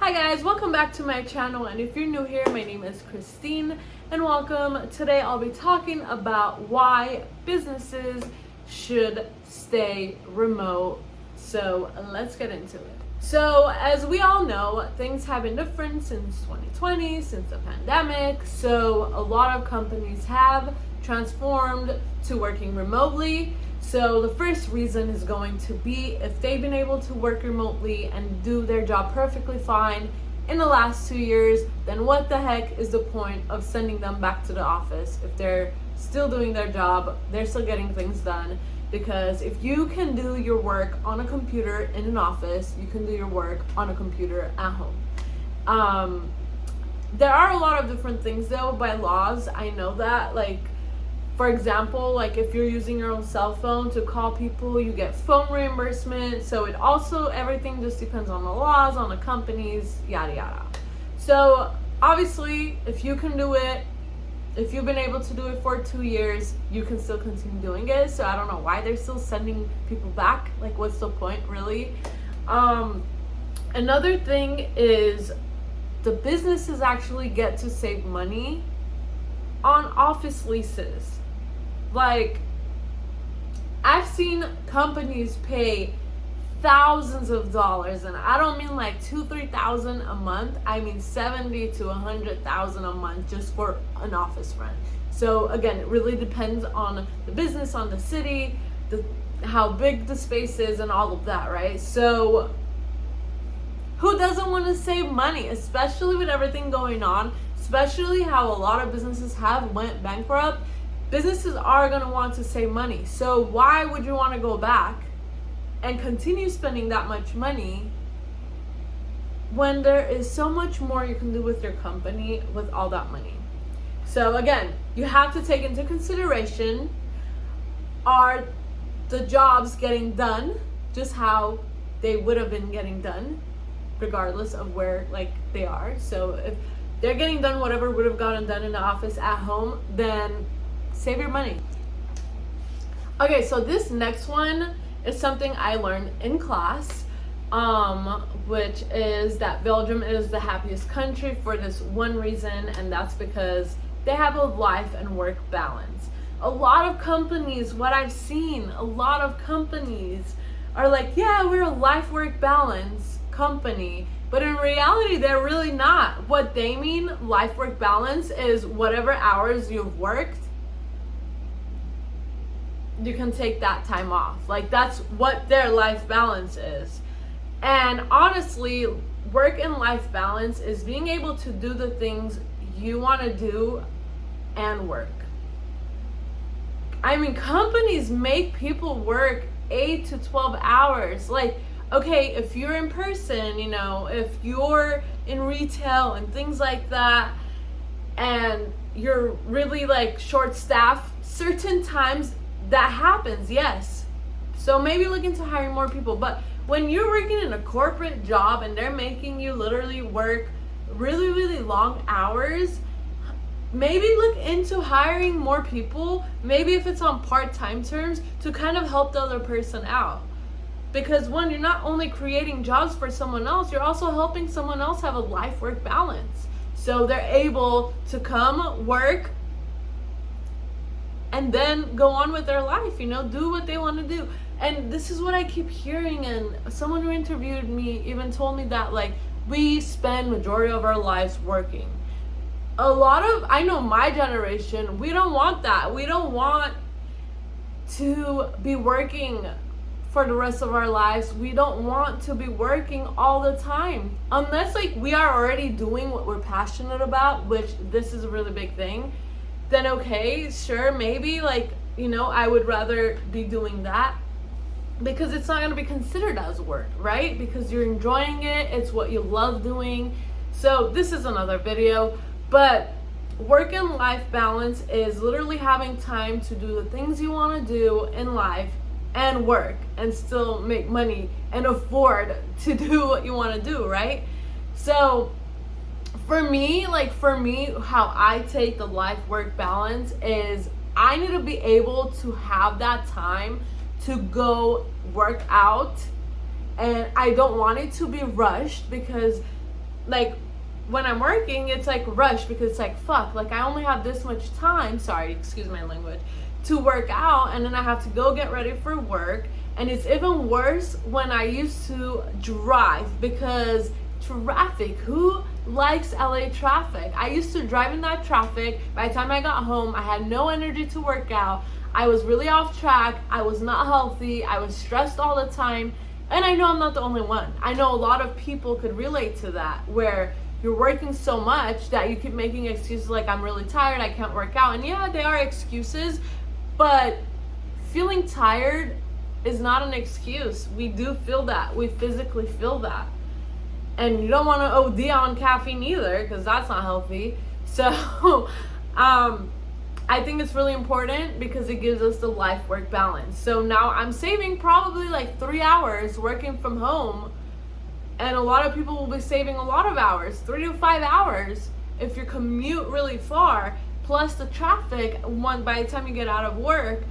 Hi guys, welcome back to my channel, and if you're new here, my name is Christine and welcome. Today I'll be talking about why businesses should stay remote. So let's get into it. So as we all know, things have been different since 2020, since the pandemic. So a lot of companies have transformed to working remotely. So the first reason is going to be if they've been able to work remotely and do their job perfectly fine in the last 2 years, then what the heck is the point of sending them back to the office if they're still doing their job, they're still getting things done? Because if you can do your work on a computer in an office, you can do your work on a computer at home. There are a lot of different things though by laws. I know that, like, for example, like if you're using your own cell phone to call people, you get phone reimbursement. So it also, everything just depends on the laws, on the companies, yada yada. So obviously, if you can do it, if you've been able to do it for 2 years, you can still continue doing it. So I don't know why they're still sending people back. Like, what's the point, really? Another thing is the businesses actually get to save money on office leases. Like, I've seen companies pay thousands of dollars, and I don't mean like $2,000-3,000 a month. I mean $70,000 to $100,000 a month just for an office rent. So again, it really depends on the business, on the city, how big the space is, and all of that, right? So who doesn't want to save money, especially with everything going on, especially how a lot of businesses have went bankrupt? Businesses are going to want to save money. So why would you want to go back and continue spending that much money when there is so much more you can do with your company with all that money? So again, you have to take into consideration, are the jobs getting done just how they would have been getting done regardless of where they are? So if they're getting done whatever would have gotten done in the office at home, then save your money. Okay, so this next one is something I learned in class, which is that Belgium is the happiest country for this one reason, and that's because they have a life and work balance. A lot of companies, what I've seen, a lot of companies are like, yeah, we're a life work balance company, but in reality they're really not. What they mean life work balance is whatever hours you've worked, you can take that time off. Like, that's what their life balance is. And honestly, work and life balance is being able to do the things you want to do and work. I mean, companies make people work 8 to 12 hours. Like, okay, if you're in person, you know, if you're in retail and things like that, and you're really like short staffed, certain times that happens, yes. So maybe look into hiring more people. But when you're working in a corporate job and they're making you literally work really, really long hours, maybe look into hiring more people, maybe if it's on part-time terms, to kind of help the other person out. Because one, you're not only creating jobs for someone else, you're also helping someone else have a life-work balance. So they're able to come work and then go on with their life, you know, do what they want to do. And this is what I keep hearing, and someone who interviewed me even told me that, like, we spend majority of our lives working. A lot of, I know my generation, we don't want that. We don't want to be working for the rest of our lives. We don't want to be working all the time. Unless, like, we are already doing what we're passionate about, which this is a really big thing, then okay, sure, maybe, like, you know, I would rather be doing that because it's not going to be considered as work, right? Because you're enjoying it, it's what you love doing. So this is another video, but work and life balance is literally having time to do the things you want to do in life and work and still make money and afford to do what you want to do, right? So for me, how I take the life-work balance is I need to be able to have that time to go work out, and I don't want it to be rushed because like when I'm working, it's like rush because it's like, fuck, like I only have this much time, sorry, excuse my language, to work out, and then I have to go get ready for work. And it's even worse when I used to drive, because traffic, who likes LA traffic? I used to drive in that traffic. By the time I got home, I had no energy to work out. I was really off track. I was not healthy. I was stressed all the time. And I know I'm not the only one. I know a lot of people could relate to that, where you're working so much that you keep making excuses like, I'm really tired, I can't work out. And yeah, they are excuses, but feeling tired is not an excuse. We do feel that. We physically feel that. And you don't want to OD on caffeine either, because that's not healthy. So I think it's really important because it gives us the life-work balance. So now I'm saving probably like 3 hours working from home, and a lot of people will be saving a lot of hours, 3 to 5 hours, if you commute really far, plus the traffic by the time you get out of work.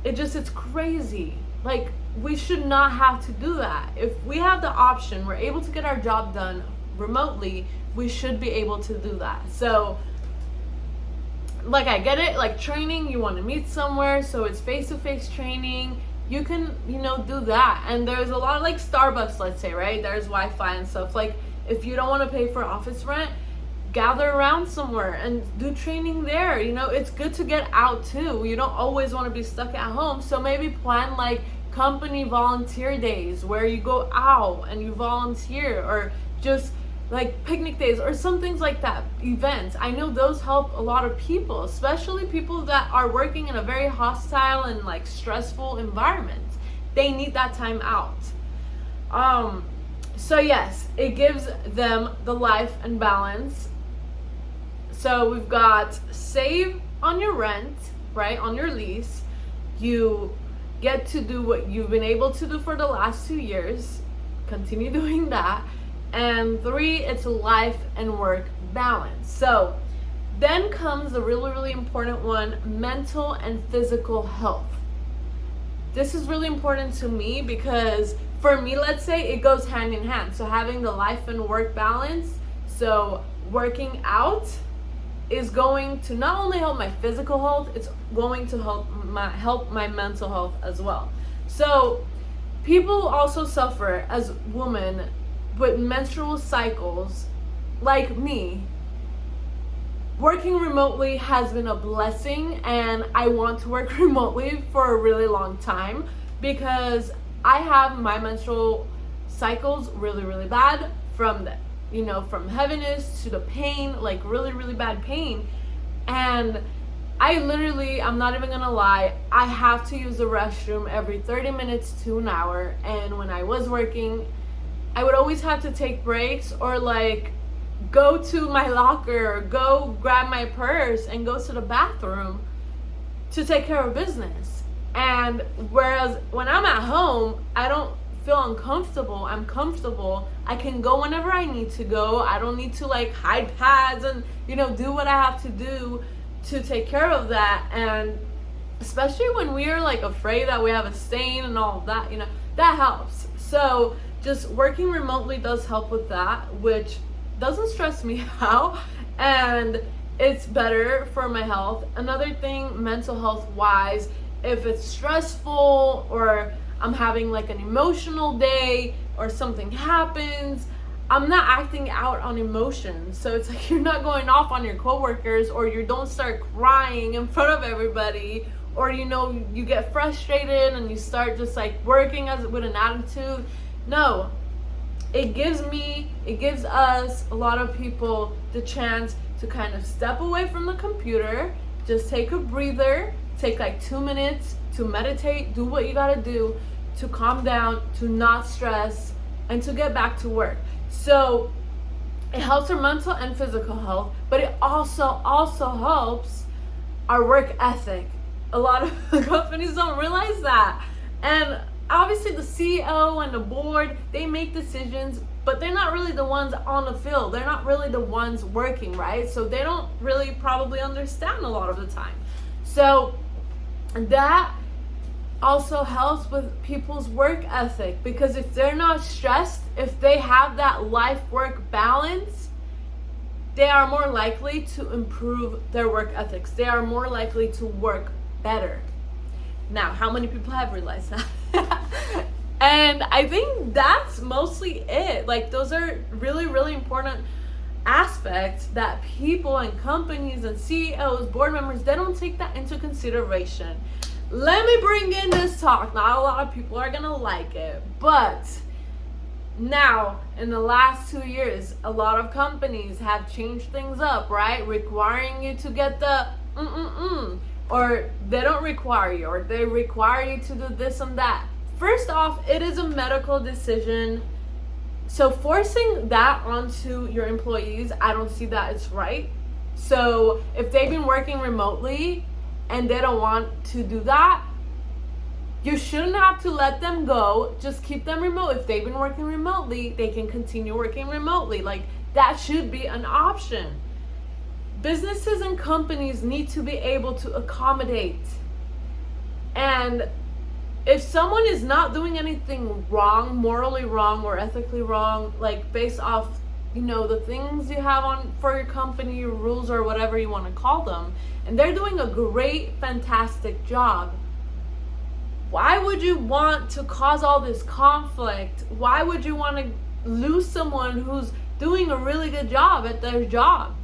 It's crazy. Like, we should not have to do that. If we have the option, we're able to get our job done remotely, we should be able to do that. So, like, I get it, like training, you want to meet somewhere, so it's face-to-face training, you can, do that. And there's a lot of, like, Starbucks, let's say, right? There's Wi-Fi and stuff. Like, if you don't want to pay for office rent, gather around somewhere and do training there. It's good to get out too. You don't always want to be stuck at home. So maybe plan like company volunteer days where you go out and you volunteer, or just like picnic days or some things like that, events. I know those help a lot of people, especially people that are working in a very hostile and like stressful environment. They need that time out. So yes, it gives them the life and balance. So we've got save on your rent, right? On your lease. You get to do what you've been able to do for the last 2 years. Continue doing that. And 3, it's life and work balance. So then comes the really, really important one, mental and physical health. This is really important to me because for me, let's say it goes hand in hand. So having the life and work balance, so working out is going to not only help my physical health, it's going to help my mental health as well. So people also suffer as women with menstrual cycles, like me. Working remotely has been a blessing, and I want to work remotely for a really long time because I have my menstrual cycles really, really bad, from heaviness to the pain, like really, really bad pain. And I'm not even gonna lie, I have to use the restroom every 30 minutes to an hour. And when I was working, I would always have to take breaks or like go to my locker or go grab my purse and go to the bathroom to take care of business. And whereas when I'm at home, I don't feel uncomfortable. I'm comfortable. I can go whenever I need to go. I don't need to like hide pads and do what I have to do to take care of that. And especially when we are like afraid that we have a stain and all of that, that helps. So just working remotely does help with that, which doesn't stress me out, and it's better for my health. Another thing, mental health wise, if it's stressful or I'm having like an emotional day or something happens, I'm not acting out on emotions. So it's like you're not going off on your coworkers, or you don't start crying in front of everybody, or you get frustrated and you start just like working with an attitude. No, it gives us, a lot of people, the chance to kind of step away from the computer, just take a breather, take like 2 minutes to meditate, do what you gotta do to calm down, to not stress, and to get back to work. So it helps our mental and physical health, but it also helps our work ethic. A lot of companies don't realize that. And obviously the CEO and the board, they make decisions, but they're not really the ones on the field. They're not really the ones working, right? So they don't really probably understand a lot of the time. So that also helps with people's work ethic, because if they're not stressed, if they have that life-work balance, they are more likely to improve their work ethics. They are more likely to work better. Now, how many people have realized that? And I think that's mostly it. Like, those are really, really important aspects that people and companies and CEOs, board members, they don't take that into consideration. Let me bring in this talk. Not a lot of people are gonna like it, but now in the last 2 years, a lot of companies have changed things up, right? Requiring you to get the or they don't require you, or they require you to do this and that. First off, it is a medical decision. So forcing that onto your employees, I don't see that it's right. So if they've been working remotely and they don't want to do that, you shouldn't have to let them go. Just keep them remote. If they've been working remotely, they can continue working remotely. Like, that should be an option. Businesses and companies need to be able to accommodate. And if someone is not doing anything wrong, morally wrong or ethically wrong, like based off, the things you have on for your company, your rules or whatever you want to call them, and they're doing a great, fantastic job, why would you want to cause all this conflict? Why would you want to lose someone who's doing a really good job at their job?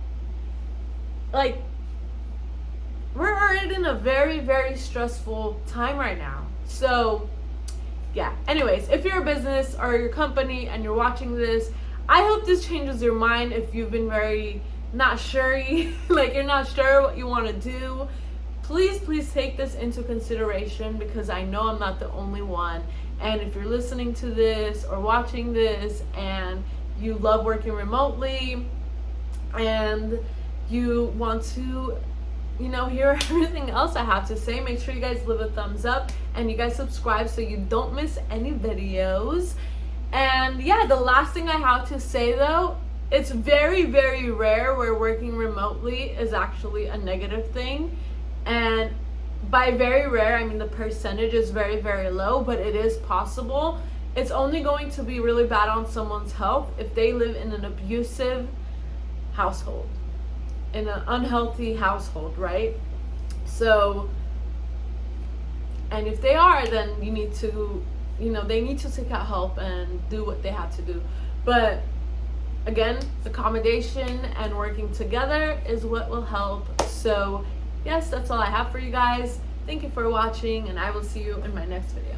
Like, we're already in a very, very stressful time right now. So, yeah. Anyways, if you're a business or your company and you're watching this, I hope this changes your mind if you've been very not sure, like you're not sure what you want to do. Please take this into consideration, because I know I'm not the only one. And if you're listening to this or watching this and you love working remotely and you want to hear everything else I have to say, make sure you guys leave a thumbs up and you guys subscribe so you don't miss any videos. And yeah, the last thing I have to say though, it's very, very rare where working remotely is actually a negative thing. And by very rare, I mean the percentage is very, very low, but it is possible. It's only going to be really bad on someone's health if they live in an abusive household, in an unhealthy household, right? So, and if they are, then you need to, they need to seek out help and do what they have to do. But again, accommodation and working together is what will help. So yes, that's all I have for you guys. Thank you for watching, and I will see you in my next video.